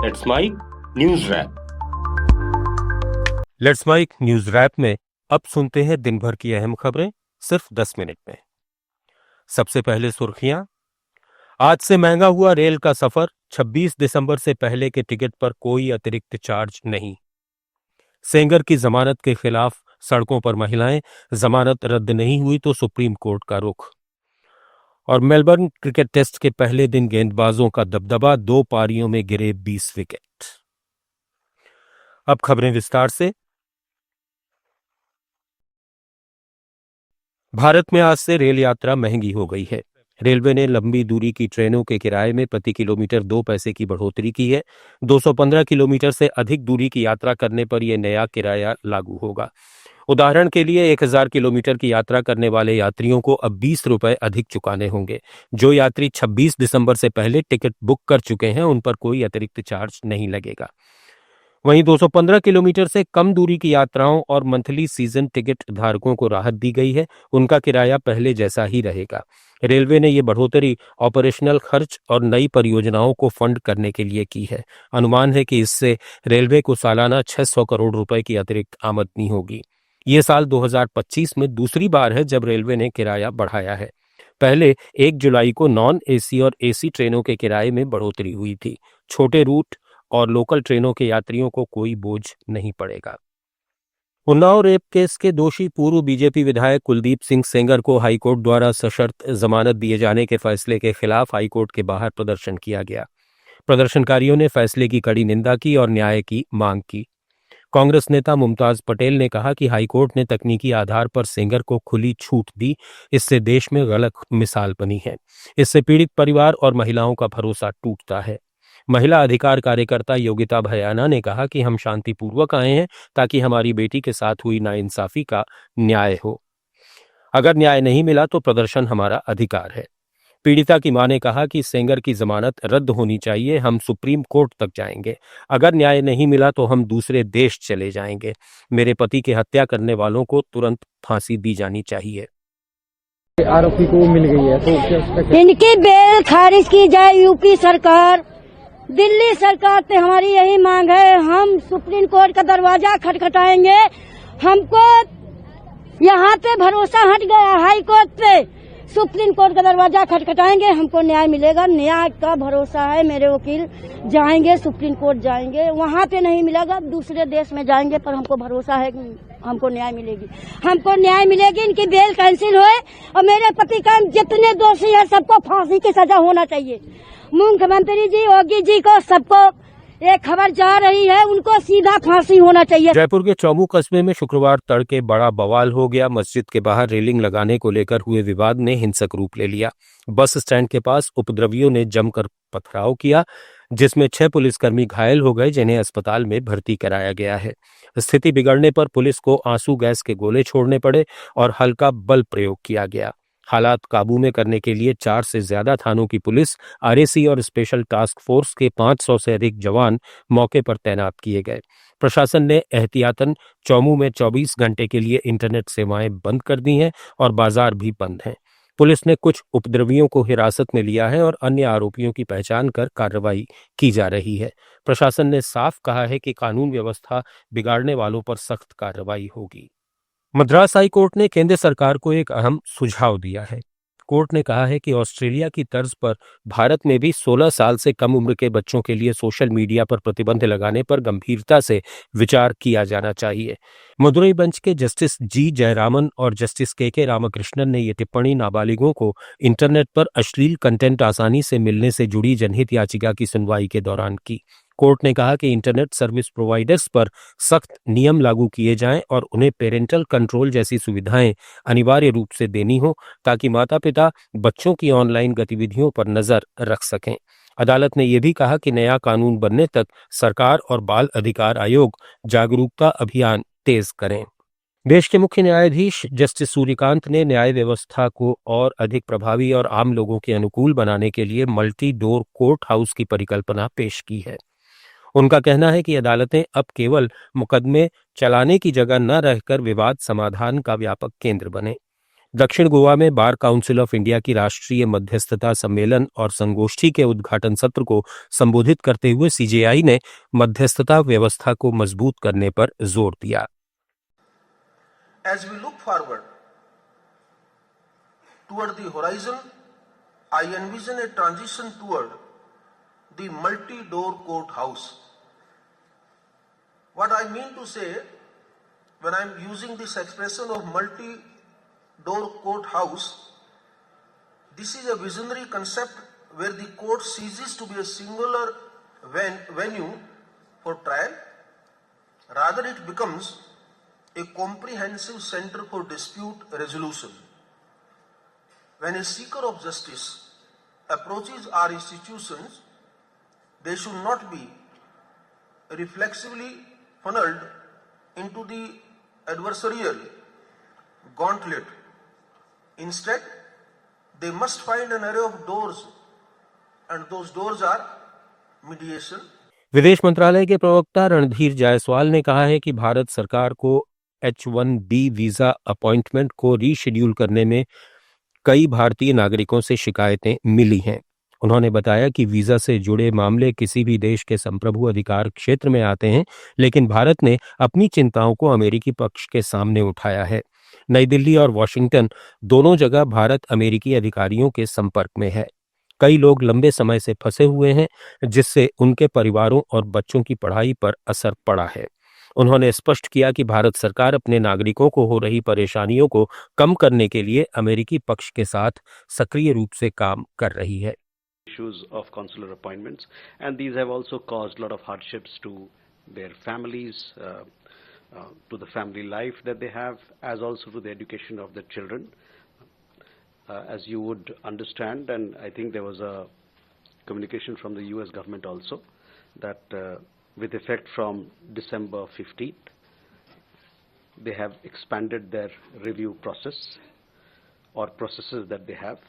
Let's mic news wrap. Let's mic news wrap में अब सुनते हैं दिन भर की अहम खबरें सिर्फ 10 मिनट में। सबसे पहले सुर्खियां। आज से महंगा हुआ रेल का सफर, 26 दिसंबर से पहले के टिकट पर कोई अतिरिक्त चार्ज नहीं। सेंगर की जमानत के खिलाफ सड़कों पर महिलाएं, जमानत रद्द नहीं हुई तो सुप्रीम कोर्ट का रुख। और मेलबर्न क्रिकेट टेस्ट के पहले दिन गेंदबाजों का दबदबा, 2 पारियों में गिरे 20 विकेट। अब खबरें विस्तार से। भारत में आज से रेल यात्रा महंगी हो गई है। रेलवे ने लंबी दूरी की ट्रेनों के किराए में प्रति किलोमीटर 2 पैसे की बढ़ोतरी की है। 215 किलोमीटर से अधिक दूरी की यात्रा करने पर यह नया किराया लागू होगा। उदाहरण के लिए 1000 किलोमीटर की यात्रा करने वाले यात्रियों को अब 20 रुपए अधिक चुकाने होंगे। जो यात्री 26 दिसंबर से पहले टिकट बुक कर चुके हैं उन पर कोई अतिरिक्त चार्ज नहीं लगेगा। वहीं 215 किलोमीटर से कम दूरी की यात्राओं और मंथली सीजन टिकट धारकों को राहत दी गई है। उनका किराया पहले जैसा ही रहेगा। रेलवे ने यह बढ़ोतरी ऑपरेशनल खर्च और नई परियोजनाओं को फंड करने के लिए की है। अनुमान है कि इससे रेलवे को सालाना 600 करोड़ रुपए की अतिरिक्त आमदनी होगी। ये साल 2025 में दूसरी बार है जब रेलवे ने किराया बढ़ाया है। पहले 1 जुलाई को नॉन एसी और एसी ट्रेनों के किराए में बढ़ोतरी हुई थी। छोटे रूट और लोकल ट्रेनों के यात्रियों को कोई बोझ नहीं पड़ेगा। उन्नाव रेप केस के दोषी पूर्व बीजेपी विधायक कुलदीप सिंह सेंगर को हाईकोर्ट द्वारा सशर्त जमानत दिए जाने के फैसले के खिलाफ हाईकोर्ट के बाहर प्रदर्शन किया गया। प्रदर्शनकारियों ने फैसले की कड़ी निंदा की और न्याय की मांग की। कांग्रेस नेता मुमताज पटेल ने कहा कि हाईकोर्ट ने तकनीकी आधार पर सेंगर को खुली छूट दी। इससे देश में गलत मिसाल बनी है। इससे पीड़ित परिवार और महिलाओं का भरोसा टूटता है। महिला अधिकार कार्यकर्ता योगिता भयाना ने कहा कि हम शांतिपूर्वक आए हैं ताकि हमारी बेटी के साथ हुई नाइंसाफी का न्याय हो। अगर न्याय नहीं मिला तो प्रदर्शन हमारा अधिकार है। पीड़िता की मां ने कहा कि सेंगर की जमानत रद्द होनी चाहिए। हम सुप्रीम कोर्ट तक जाएंगे। अगर न्याय नहीं मिला तो हम दूसरे देश चले जाएंगे। मेरे पति की हत्या करने वालों को तुरंत फांसी दी जानी चाहिए। आरोपी को मिल गई है तो इनकी बेल खारिज की जाए। यूपी सरकार, दिल्ली सरकार से हमारी यही मांग है। हम सुप्रीम कोर्ट का दरवाजा खटखटाएंगे। हमको यहाँ पे भरोसा हट गया हाई कोर्ट पे। सुप्रीम कोर्ट का दरवाजा खटखटाएंगे, हमको न्याय मिलेगा। न्याय का भरोसा है। मेरे वकील जाएंगे, सुप्रीम कोर्ट जाएंगे। वहाँ पे नहीं मिलेगा, दूसरे देश में जाएंगे, पर हमको भरोसा है कि हमको न्याय मिलेगी। हमको न्याय मिलेगी। इनकी बेल कैंसिल होए और मेरे पति का जितने दोषी है सबको फांसी की सजा होना चाहिए। मुख्यमंत्री जी, योगी जी को, सबको एक खबर जा रही है, उनको सीधा फांसी होना चाहिए। जयपुर के चौमू कस्बे में शुक्रवार तड़के बड़ा बवाल हो गया। मस्जिद के बाहर रेलिंग लगाने को लेकर हुए विवाद ने हिंसक रूप ले लिया। बस स्टैंड के पास उपद्रवियों ने जमकर पथराव किया, जिसमें 6 पुलिसकर्मी घायल हो गए, जिन्हें अस्पताल में भर्ती कराया गया है। स्थिति बिगड़ने पर पुलिस को आंसू गैस के गोले छोड़ने पड़े और हल्का बल प्रयोग किया गया। हालात काबू में करने के लिए 4 से ज्यादा थानों की पुलिस, आरएसी और स्पेशल टास्क फोर्स के 500 से अधिक जवान मौके पर तैनात किए गए। प्रशासन ने एहतियातन चौमू में 24 घंटे के लिए इंटरनेट सेवाएं बंद कर दी हैं और बाजार भी बंद हैं। पुलिस ने कुछ उपद्रवियों को हिरासत में लिया है और अन्य आरोपियों की पहचान कर कार्रवाई की जा रही है। प्रशासन ने साफ कहा है कि कानून व्यवस्था बिगाड़ने वालों पर सख्त कार्रवाई होगी। मद्रास हाई कोर्ट ने केंद्र सरकार को एक अहम सुझाव दिया है। कोर्ट ने कहा है कि ऑस्ट्रेलिया की तर्ज पर भारत में भी 16 साल से कम उम्र के बच्चों के लिए सोशल मीडिया पर प्रतिबंध लगाने पर गंभीरता से विचार किया जाना चाहिए। मदुरई बेंच के जस्टिस जी जयरामन और जस्टिस के रामकृष्णन ने यह टिप्पणी नाबालिगों को इंटरनेट पर अश्लील कंटेंट आसानी से मिलने से जुड़ी जनहित याचिका की सुनवाई के दौरान की। कोर्ट ने कहा कि इंटरनेट सर्विस प्रोवाइडर्स पर सख्त नियम लागू किए जाएं और उन्हें पेरेंटल कंट्रोल जैसी सुविधाएं अनिवार्य रूप से देनी हो, ताकि माता-पिता बच्चों की ऑनलाइन गतिविधियों पर नजर रख सकें। अदालत ने यह भी कहा कि नया कानून बनने तक सरकार और बाल अधिकार आयोग जागरूकता अभियान तेज करें। देश के मुख्य न्यायाधीश जस्टिस सूर्यकांत ने न्याय व्यवस्था को और अधिक प्रभावी और आम लोगों के अनुकूल बनाने के लिए मल्टी डोर कोर्ट हाउस की परिकल्पना पेश की है। उनका कहना है कि अदालतें अब केवल मुकदमे चलाने की जगह न रहकर विवाद समाधान का व्यापक केंद्र बने। दक्षिण गोवा में बार काउंसिल ऑफ इंडिया की राष्ट्रीय मध्यस्थता सम्मेलन और संगोष्ठी के उद्घाटन सत्र को संबोधित करते हुए सीजेआई ने मध्यस्थता व्यवस्था को मजबूत करने पर जोर दिया। As we look forward toward the horizon, I envision a transition toward the multi-door courthouse. What I mean to say when I am using this expression of multi-door courthouse, this is a visionary concept where the court ceases to be a singular venue for trial. Rather, it becomes a comprehensive center for dispute resolution. When a seeker of justice approaches our institutions, they should not be reflexively funneled into the adversarial gauntlet. Instead, they must find an array of doors, and those doors are mediation. विदेश मंत्रालय के प्रवक्ता रणधीर जायसवाल ने कहा है कि भारत सरकार को H-1B वीजा अपॉइंटमेंट को रीशेड्यूल करने में कई भारतीय नागरिकों से शिकायतें मिली हैं। उन्होंने बताया कि वीजा से जुड़े मामले किसी भी देश के संप्रभु अधिकार क्षेत्र में आते हैं, लेकिन भारत ने अपनी चिंताओं को अमेरिकी पक्ष के सामने उठाया है। नई दिल्ली और वॉशिंगटन दोनों जगह भारत अमेरिकी अधिकारियों के संपर्क में है। कई लोग लंबे समय से फंसे हुए हैं, जिससे उनके परिवारों और बच्चों की पढ़ाई पर असर पड़ा है। उन्होंने स्पष्ट किया कि भारत सरकार अपने नागरिकों को हो रही परेशानियों को कम करने के लिए अमेरिकी पक्ष के साथ सक्रिय रूप से काम कर रही है। Issues of consular appointments, and these have also caused a lot of hardships to their families, to the family life that they have, as also to the education of their children. As you would understand, and I think there was a communication from the US government also, that with effect from December 15th, they have expanded their review process or processes that they have,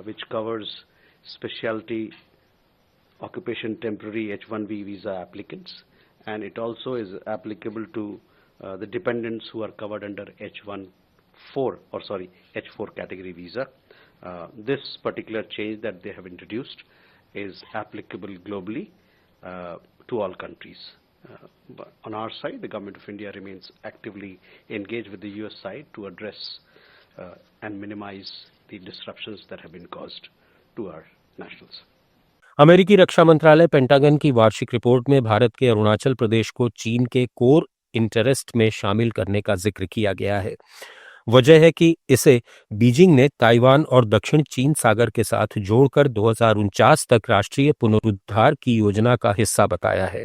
which covers specialty occupation temporary H-1B visa applicants, and it also is applicable to the dependents who are covered under H4 category visa. This particular change that they have introduced is applicable globally to all countries. But on our side, the Government of India remains actively engaged with the US side to address and minimize the disruptions that have been caused to our nationals. अमेरिकी रक्षा मंत्रालय pentagon की वार्षिक report में भारत के अरुणाचल प्रदेश को चीन के core interest में शामिल करने का जिक्र किया गया है। वजह है कि इसे बीजिंग ने ताइवान और दक्षिण चीन सागर के साथ जोड़कर 2049 तक राष्ट्रीय पुनरुद्धार की योजना का हिस्सा बताया है।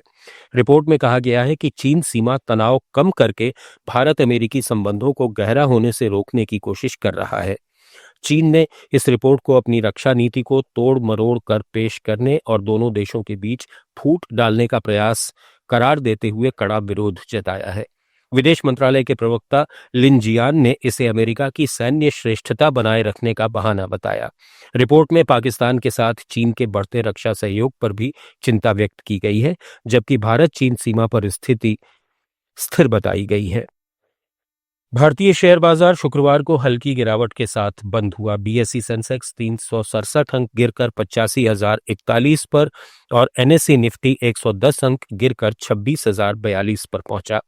रिपोर्ट में कहा गया है कि चीन सीमा तनाव कम करके भारत अमेरिकी संबंधों को गहरा होने से रोकने की कोशिश कर रहा है। चीन ने इस रिपोर्ट को अपनी रक्षा नीति को तोड़ मरोड़ कर पेश करने और दोनों देशों के बीच फूट डालने का प्रयास करार देते हुए कड़ा विरोध जताया है। विदेश मंत्रालय के प्रवक्ता लिन जियान ने इसे अमेरिका की सैन्य श्रेष्ठता बनाए रखने का बहाना बताया। रिपोर्ट में पाकिस्तान के साथ चीन के बढ़ते रक्षा सहयोग पर भी चिंता व्यक्त की गई है, जबकि भारत चीन सीमा पर स्थिति स्थिर बताई गई है। भारतीय शेयर बाजार शुक्रवार को हल्की गिरावट के साथ बंद हुआ। बीएसई सेंसेक्स 367 अंक गिरकर 85,041 पर और एनएसई निफ्टी 110 अंक गिरकर 26,042 पर पहुंचा।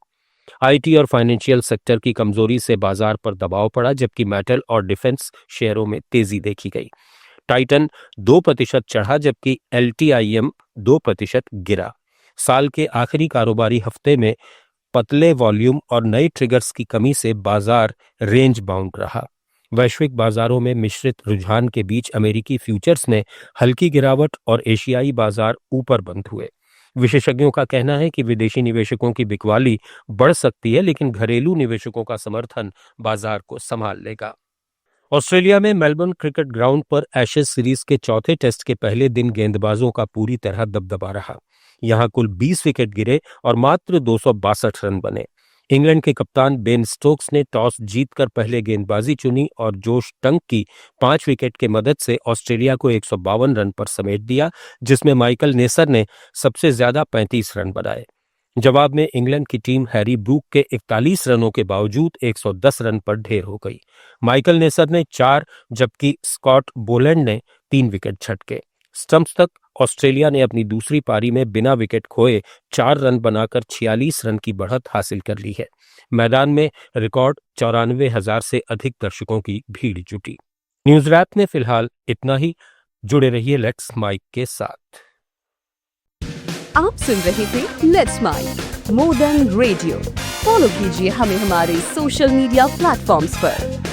आईटी और फाइनेंशियल सेक्टर की कमजोरी से बाजार पर दबाव पड़ा, जबकि मेटल और डिफेंस शेयरों में तेजी देखी गई। टाइटन 2% चढ़ा, जबकि एलटीआईएम 2% गिरा। साल के आखिरी कारोबारी हफ्ते में पतले वॉल्यूम और नए ट्रिगर्स की कमी से बाजार रेंज बाउंड रहा। वैश्विक बाजारों में मिश्रित रुझान के बीच अमेरिकी फ्यूचर्स ने हल्की गिरावट और एशियाई बाजार ऊपर बंद हुए। विशेषज्ञों का कहना है कि विदेशी निवेशकों की बिकवाली बढ़ सकती है, लेकिन घरेलू निवेशकों का समर्थन बाजार को संभाल लेगा। ऑस्ट्रेलिया में मेलबर्न क्रिकेट ग्राउंड पर एशेज सीरीज के चौथे टेस्ट के पहले दिन गेंदबाजों का पूरी तरह दबदबा रहा। यहां कुल 20 विकेट गिरे और मात्र 262 रन बने। इंग्लैंड के कप्तान बेन स्टोक्स ने टॉस जीतकर पहले गेंदबाजी चुनी और जोश टंक की 5 विकेट की मदद से ऑस्ट्रेलिया को 152 रन पर समेट दिया, जिसमें माइकल नेसर ने सबसे ज्यादा 35 रन बनाए। जवाब में इंग्लैंड की टीम हैरी ब्रूक के 41 रनों के बावजूद 110 रन पर ढेर हो गई। माइकल नेसर ने 4 जबकि स्कॉट बोलैंड ने 3 विकेट झटके। स्टंप्स तक ऑस्ट्रेलिया ने अपनी दूसरी पारी में बिना विकेट खोए 4 रन बनाकर 46 रन की बढ़त हासिल कर ली है। मैदान में रिकॉर्ड 94,000 से अधिक दर्शकों की भीड़ जुटी। न्यूज रैप में फिलहाल इतना ही। जुड़े रहिए लेट्स माइक के साथ। आप सुन रहे थे let's mic more than radio. Follow कीजिए हमें हमारे सोशल मीडिया प्लेटफॉर्म्स पर।